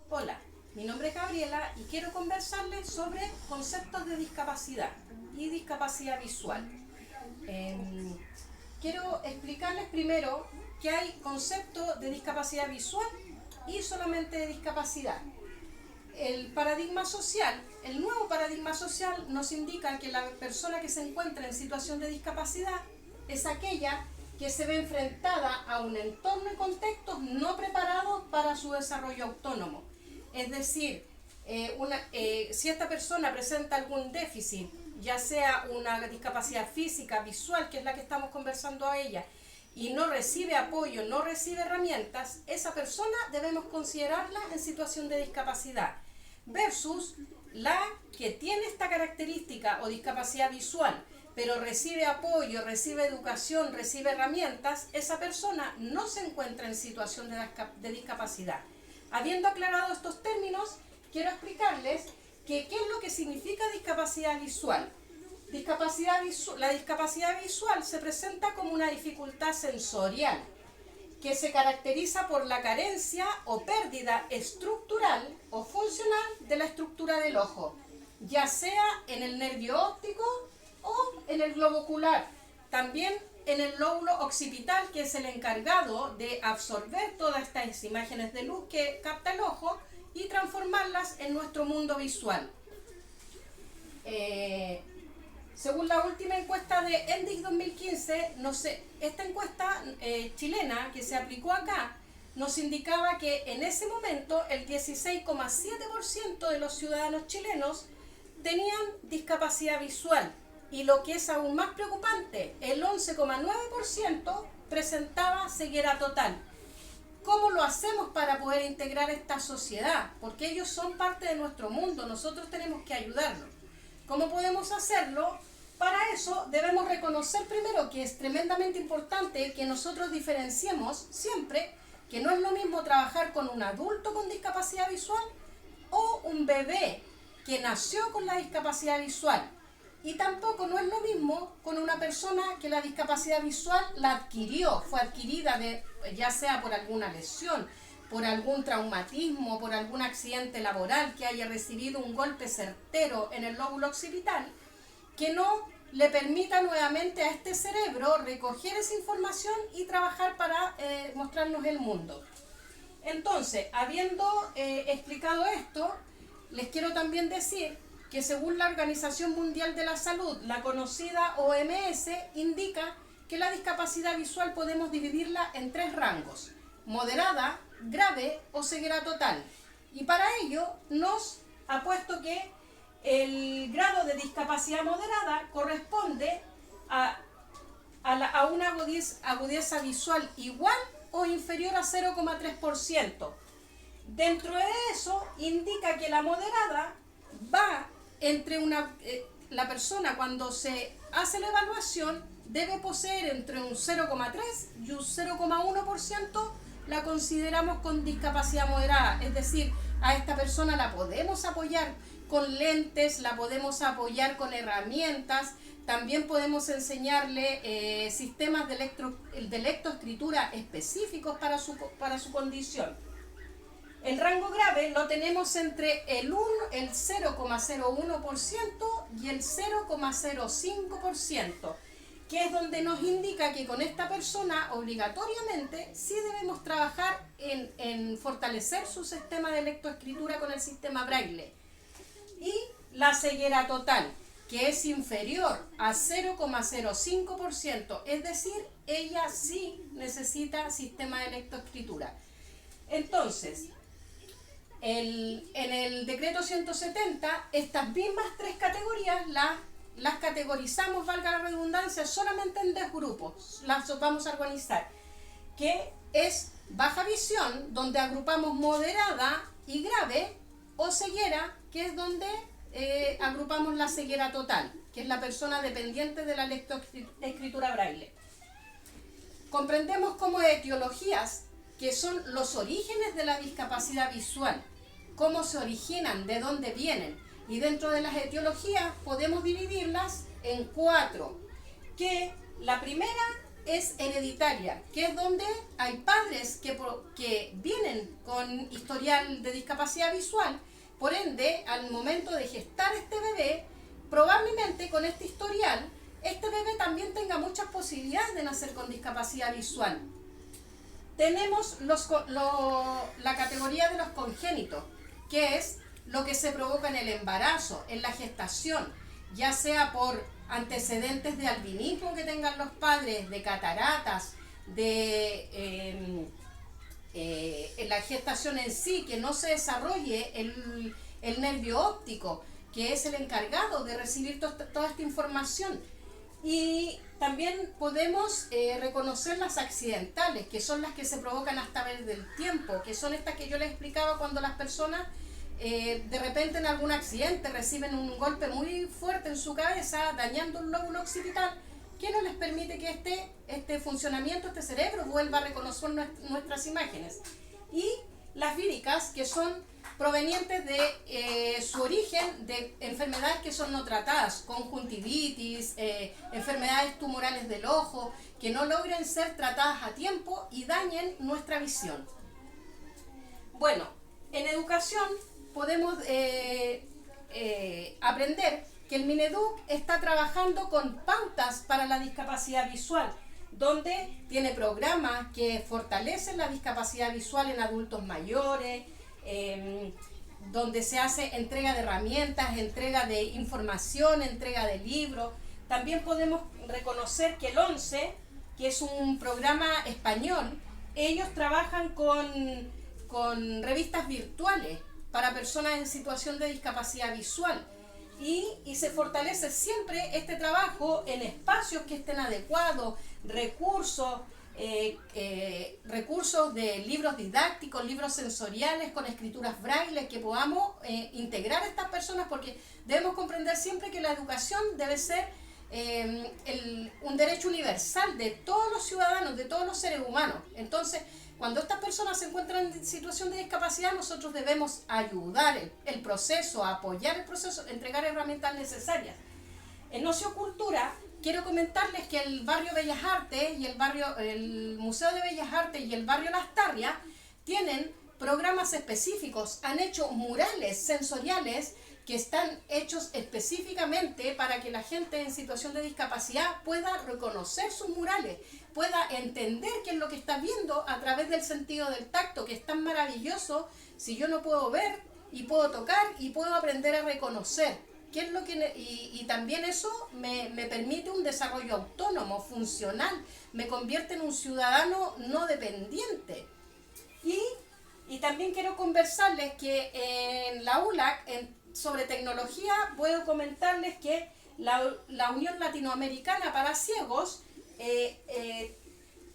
Hola, mi nombre es Gabriela y quiero conversarles sobre conceptos de discapacidad y discapacidad visual. Quiero explicarles primero que hay conceptos de discapacidad visual y solamente de discapacidad. El nuevo paradigma social nos indica que la persona que se encuentra en situación de discapacidad es aquella que se ve enfrentada a un entorno y contextos no preparados para su desarrollo autónomo. Es decir, si esta persona presenta algún déficit, ya sea una discapacidad física, visual, que es la que estamos conversando a ella, y no recibe apoyo, no recibe herramientas, esa persona debemos considerarla en situación de discapacidad, versus la que tiene esta característica o discapacidad visual, pero recibe apoyo, recibe educación, recibe herramientas, esa persona no se encuentra en situación de discapacidad. Habiendo aclarado estos términos, quiero explicarles qué es lo que significa discapacidad visual. La discapacidad visual se presenta como una dificultad sensorial que se caracteriza por la carencia o pérdida estructural o funcional de la estructura del ojo, ya sea en el nervio óptico o en el globo ocular, también en el lóbulo occipital, que es el encargado de absorber todas estas imágenes de luz que capta el ojo y transformarlas en nuestro mundo visual. Según la última encuesta de ENDIS 2015, esta encuesta chilena que se aplicó acá nos indicaba que en ese momento el 16,7% de los ciudadanos chilenos tenían discapacidad visual y, lo que es aún más preocupante, el 11,9% presentaba ceguera total. ¿Cómo lo hacemos para poder integrar esta sociedad? Porque ellos son parte de nuestro mundo, nosotros tenemos que ayudarlos. ¿Cómo podemos hacerlo? Para eso debemos reconocer primero que es tremendamente importante que nosotros diferenciemos siempre que no es lo mismo trabajar con un adulto con discapacidad visual o un bebé que nació con la discapacidad visual. Y tampoco no es lo mismo con una persona que la discapacidad visual la adquirió, fue adquirida ya sea por alguna lesión, por algún traumatismo, por algún accidente laboral, que haya recibido un golpe certero en el lóbulo occipital, que no le permita nuevamente a este cerebro recoger esa información y trabajar para mostrarnos el mundo. Entonces, habiendo explicado esto, les quiero también decir que según la Organización Mundial de la Salud, la conocida OMS, indica que la discapacidad visual podemos dividirla en 3 rangos: moderada, grave o ceguera total. Y para ello nos ha puesto que el grado de discapacidad moderada corresponde a una agudeza visual igual o inferior a 0,3%. Dentro de eso indica que la moderada va entre la persona, cuando se hace la evaluación, debe poseer entre un 0,3 y un 0,1%, la consideramos con discapacidad moderada. Es decir, a esta persona la podemos apoyar con lentes, la podemos apoyar con herramientas, también podemos enseñarle sistemas de lectoescritura específicos para su condición. El rango grave lo tenemos entre el 0,01% y el 0,05%, que es donde nos indica que con esta persona obligatoriamente sí debemos trabajar en fortalecer su sistema de lectoescritura con el sistema Braille. Y la ceguera total, que es inferior a 0,05%, es decir, ella sí necesita sistema de lectoescritura. Entonces, en el decreto 170, estas mismas 3 categorías las categorizamos, valga la redundancia, solamente en 2 grupos. Las vamos a organizar, que es baja visión, donde agrupamos moderada y grave, o ceguera, que es donde agrupamos la ceguera total, que es la persona dependiente de la lectoescritura Braille. Comprendemos como etiologías que son los orígenes de la discapacidad visual, cómo se originan, de dónde vienen. Y dentro de las etiologías podemos dividirlas en 4, que la primera es hereditaria, que es donde hay padres que vienen con historial de discapacidad visual. Por ende, al momento de gestar este bebé, probablemente con este historial, este bebé también tenga muchas posibilidades de nacer con discapacidad visual. Tenemos la categoría de los congénitos, que es lo que se provoca en el embarazo, en la gestación, ya sea por antecedentes de albinismo que tengan los padres, de cataratas, en la gestación en sí, que no se desarrolle el nervio óptico, que es el encargado de recibir toda esta información. Y también podemos reconocer las accidentales, que son las que se provocan a través del tiempo, que son estas que yo les explicaba cuando las personas de repente en algún accidente reciben un golpe muy fuerte en su cabeza, dañando un lóbulo occipital, que no les permite que este funcionamiento, este cerebro, vuelva a reconocer nuestras imágenes. Y las víricas, que son provenientes de su origen de enfermedades que son no tratadas, conjuntivitis, enfermedades tumorales del ojo, que no logren ser tratadas a tiempo y dañen nuestra visión. Bueno, en educación podemos aprender que el Mineduc está trabajando con pautas para la discapacidad visual, donde tiene programas que fortalecen la discapacidad visual en adultos mayores, donde se hace entrega de herramientas, entrega de información, entrega de libros. También podemos reconocer que el ONCE, que es un programa español, ellos trabajan con revistas virtuales para personas en situación de discapacidad visual. Y se fortalece siempre este trabajo en espacios que estén adecuados, recursos de libros didácticos, libros sensoriales con escrituras braille, que podamos integrar a estas personas, porque debemos comprender siempre que la educación debe ser un derecho universal de todos los ciudadanos, de todos los seres humanos. Entonces, cuando estas personas se encuentran en situación de discapacidad, nosotros debemos ayudar el proceso, apoyar el proceso, entregar herramientas necesarias. En Ociocultura quiero comentarles que el barrio Bellas Artes y el Museo de Bellas Artes y el barrio Las Tarrias tienen programas específicos, han hecho murales sensoriales que están hechos específicamente para que la gente en situación de discapacidad pueda reconocer sus murales, pueda entender qué es lo que está viendo a través del sentido del tacto, que es tan maravilloso si yo no puedo ver y puedo tocar y puedo aprender a reconocer. ¿Qué es lo que, y también eso me permite un desarrollo autónomo, funcional, me convierte en un ciudadano no dependiente. Y también quiero conversarles que en la ULAC, sobre tecnología, puedo comentarles que la Unión Latinoamericana para Ciegos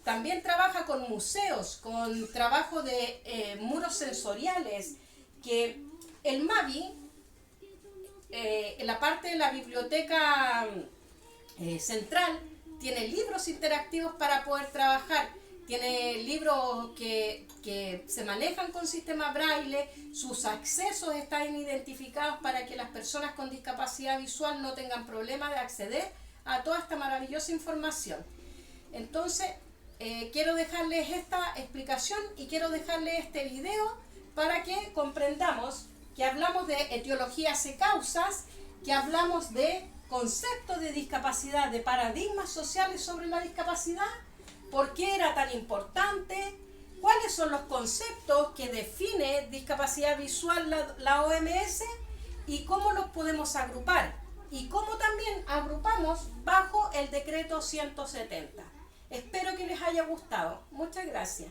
también trabaja con museos, con trabajo de muros sensoriales, que el MAVI, en la parte de la biblioteca central, tiene libros interactivos para poder trabajar, tiene libros que se manejan con sistema braille, sus accesos están identificados para que las personas con discapacidad visual no tengan problema de acceder a toda esta maravillosa información. Entonces, quiero dejarles esta explicación y quiero dejarles este video para que comprendamos que hablamos de etiologías y causas, que hablamos de conceptos de discapacidad, de paradigmas sociales sobre la discapacidad, por qué era tan importante, cuáles son los conceptos que define discapacidad visual la OMS y cómo los podemos agrupar y cómo también agrupamos bajo el decreto 170. Espero que les haya gustado. Muchas gracias.